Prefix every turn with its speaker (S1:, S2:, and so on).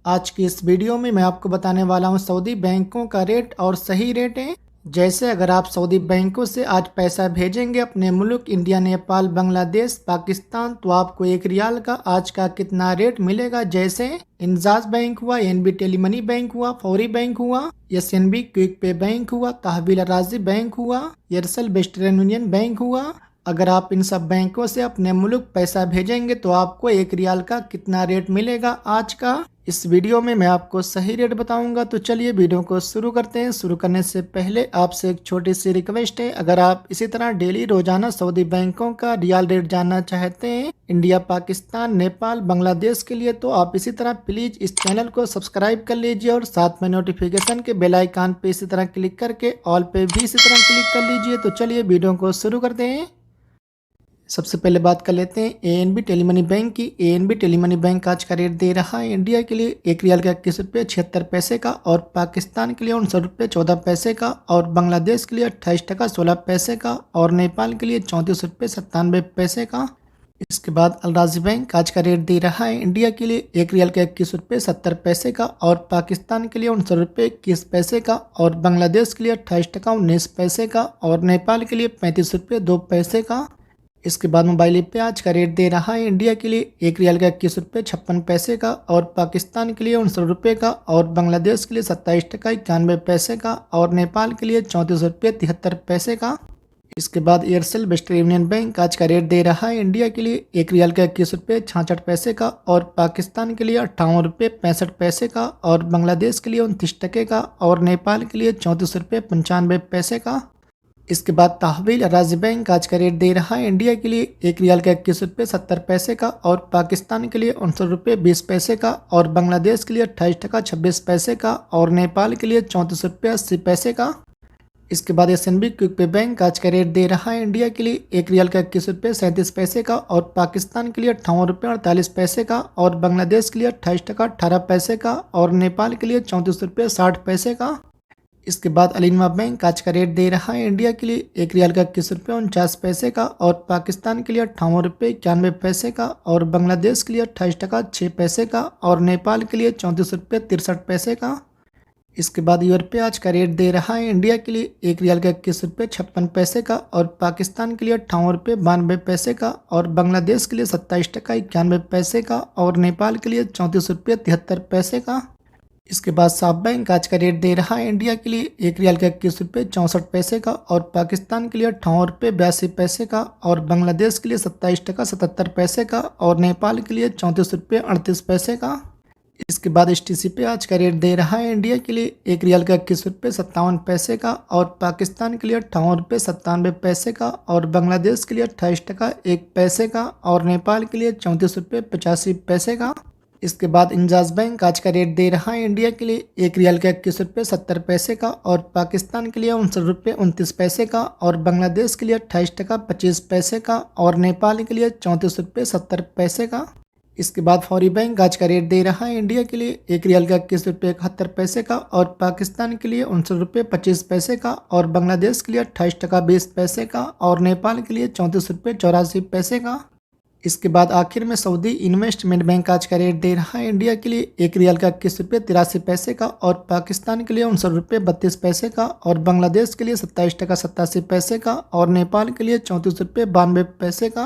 S1: आज की इस वीडियो में मैं आपको बताने वाला हूं सऊदी बैंकों का रेट और सही रेट है। जैसे अगर आप सऊदी बैंकों से आज पैसा भेजेंगे अपने मुल्क इंडिया, नेपाल, बांग्लादेश, पाकिस्तान, तो आपको 1 रियाल का आज का कितना रेट मिलेगा। जैसे इंजाज बैंक हुआ, एनबी टेलीमनी बैंक हुआ, फौरी बैंक हुआ, एसएनबी क्विक पे बैंक हुआ, तहवील राजी बैंक हुआ, एयरसेल वेस्टर्न यूनियन बैंक हुआ। अगर आप इन सब बैंकों से अपने मुल्क पैसा भेजेंगे तो आपको 1 रियाल का कितना रेट मिलेगा आज का। इस वीडियो में मैं आपको सही रेट बताऊंगा। तो चलिए वीडियो को शुरू करते हैं। शुरू करने से पहले आपसे एक छोटी सी रिक्वेस्ट है, अगर आप इसी तरह डेली रोजाना सऊदी बैंकों का रियाल रेट जानना चाहते हैं इंडिया, पाकिस्तान, नेपाल, बांग्लादेश के लिए, तो आप इसी तरह प्लीज इस चैनल को सब्सक्राइब कर लीजिए और साथ में नोटिफिकेशन के बेल आइकन पे इसी तरह क्लिक करके ऑल पे भी इसी तरह क्लिक कर लीजिए। तो चलिए वीडियो को शुरू करते हैं। सबसे पहले बात कर लेते हैं एएनबी टेलीमनी बैंक की। एएनबी टेलीमनी बैंक आज का रेट दे रहा है इंडिया के लिए 1 रियाल का 21 रुपये 76 पैसे का, और पाकिस्तान के लिए 59 रुपये 14 पैसे का, और बांग्लादेश के लिए 28 टका 16 पैसे का, और नेपाल के लिए 34 रुपये 97 पैसे का। इसके बाद अलराजी बैंक आज का रेट दे रहा है इंडिया के लिए 1 रियाल का 21 रुपये 70 पैसे का, और पाकिस्तान के लिए 59 रुपये 21 पैसे का, और बांग्लादेश के लिए 28 टका 19 पैसे का, और नेपाल के लिए 35 रुपये 2 पैसे का। इसके बाद मोबाइल ऐप पे आज का रेट दे रहा है इंडिया के लिए 1 रियाल का 21 रुपये 56 पैसे का, और पाकिस्तान के लिए 69 रुपये का, और बांग्लादेश के लिए 27 टका 91 पैसे का, और नेपाल के लिए 34 रुपये 73 पैसे का। इसके बाद एयरसेल वेस्टर्न यूनियन बैंक आज का रेट दे रहा है इंडिया के लिए 1 रियाल का 21 रुपये 66 पैसे का, और पाकिस्तान के लिए 58 रुपये 65 पैसे का, और बांग्लादेश के लिए 29 टके का, और नेपाल के लिए 34 रुपये 95 पैसे का। इसके बाद तहवील राजी बैंक आज का रेट दे रहा है इंडिया के लिए 1 रियाल का 21 रुपये 70 पैसे का, और पाकिस्तान के लिए 59 रुपये 20 पैसे का, और बांग्लादेश के लिए 28 टका 26 पैसे का, और नेपाल के लिए 34 रुपये 80 पैसे का। इसके बाद एसएनबी क्विक पे बैंक आज का रेट दे रहा है इंडिया के लिए 1 रियाल का 21 रुपये 37 पैसे का, और पाकिस्तान के लिए 58 रुपये 48 पैसे का, और बांग्लादेश के लिए 28 टका 18 पैसे का, और नेपाल के लिए 34 रुपये 60 पैसे का। इसके बाद अलीनमा बैंक आज का रेट दे रहा है इंडिया के लिए 1 रियाल का 21 रुपये 49 पैसे का, और पाकिस्तान के लिए 58 रुपये 91 पैसे का, और बांग्लादेश के लिए 28 टका 6 पैसे का, और नेपाल के लिए 34 रुपये 63 पैसे का। इसके बाद यूरोपे आज का रेट दे रहा है इंडिया के लिए 1 रियाल का 21 रुपये 56 पैसे का, और पाकिस्तान के लिए 58 रुपये 92 पैसे का, और बांग्लादेश के लिए 27 टका 91 पैसे का, और नेपाल के लिए 34 रुपये 73 पैसे का। इसके बाद साफ बैंक आज का रेट दे रहा है इंडिया के लिए 1 रियाल का 21 रुपये 64 पैसे का, और पाकिस्तान के लिए 58 रुपये 82 पैसे का, और बांग्लादेश के लिए 27 टका 77 पैसे का, और नेपाल के लिए 34 रुपये 38 पैसे का। इसके बाद एसटीसी पे आज का रेट दे रहा है इंडिया के लिए 1 रियाल का 21 रुपये 57 पैसे का, और पाकिस्तान के लिए 58 रुपये 97 पैसे का, और बांग्लादेश के लिए 28 टका 1 पैसे का, और नेपाल के लिए 34 रुपये 85 पैसे का। इसके बाद इंजाज बैंक आज का रेट दे रहा है इंडिया के लिए 1 रियाल का 21 रुपये 70 पैसे का, और पाकिस्तान के लिए 59 रुपये 29 पैसे का, और बांग्लादेश के लिए 28 टका 25 पैसे का, और नेपाल के लिए 34 रुपये 70 पैसे का। इसके बाद फौरी बैंक आज का रेट दे रहा है इंडिया के लिए 1 रियाल का 21 रुपये 71 पैसे का, और पाकिस्तान के लिए 59 रुपये 25 पैसे का, और बांग्लादेश के लिए 28 टका 20 पैसे का, और नेपाल के लिए 34 रुपये 84 पैसे का। इसके बाद आखिर में सऊदी इन्वेस्टमेंट बैंक आज का रेट दे रहा है इंडिया के लिए 1 रियाल का 21 रुपये 83 पैसे का, और पाकिस्तान के लिए 59 रुपये 32 पैसे का, और बांग्लादेश के लिए 27 टका 87 पैसे का, और नेपाल के लिए 34 रुपये 92 पैसे का।